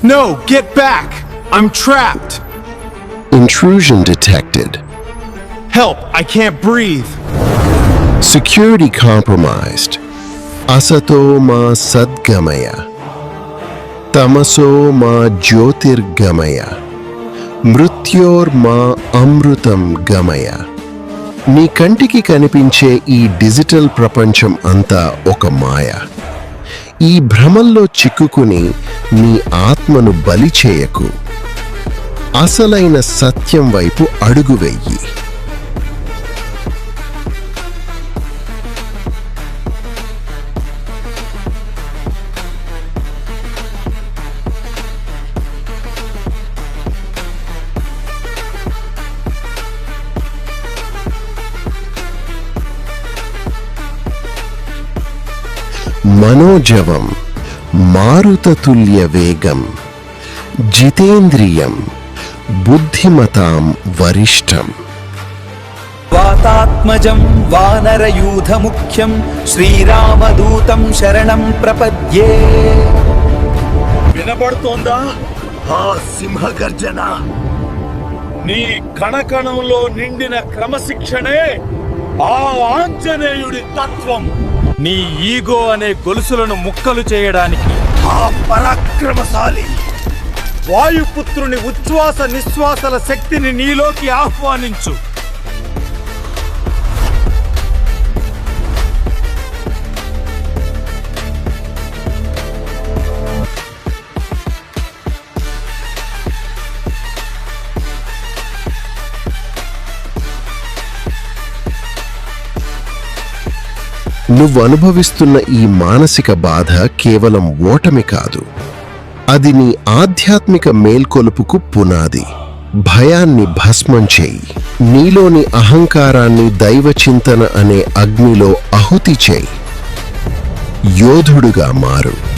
No, get back! I'm trapped! Intrusion detected. Help, I can't breathe! Security compromised. Asato ma sadgamaya. Tamaso ma jyotirgamaya. మృత్యోర్ మా అమృతం గమయ. నీ కంటికి కనిపించే ఈ digital ప్రపంచం అంతా ఒక మాయ. ఈ భ్రమల్లో చిక్కుకుని నీ ఆత్మను బలి చేయకు. అసలైన సత్యం వైపు అడుగు వెయ్యి. మనోజవం మారుతతుల్య వేగం జితేంద్రియం బుద్ధిమతాం వరిష్టం. వాతాత్మజం వానరయూథముఖ్యం శ్రీరామదూతం శరణం ప్రపద్యే. వినబడుతోందా ఆ సింహగర్జన? నీ కణకణంలో నిండిన క్రమశిక్షణే ఆ ఆంజనేయుడి తత్వం. నీ ఈగో అనే గొలుసులను ముక్కలు చేయడానికి ఆ పరాక్రమశాలి వాయుపుత్రుని ఉచ్ఛ్వాస నిశ్వాసల శక్తిని నీలోకి ఆహ్వానించు. నువ్వు అనుభవిస్తున్న ఈ మానసిక బాధ కేవలం ఓటమి కాదు, అది నీ ఆధ్యాత్మిక మేల్కొలుపుకు పునాది. భయాన్ని భస్మం చేయి. నీలోని అహంకారాన్ని దైవచింతన అనే అగ్నిలో ఆహుతి చేయి. యోధుడుగా మారు.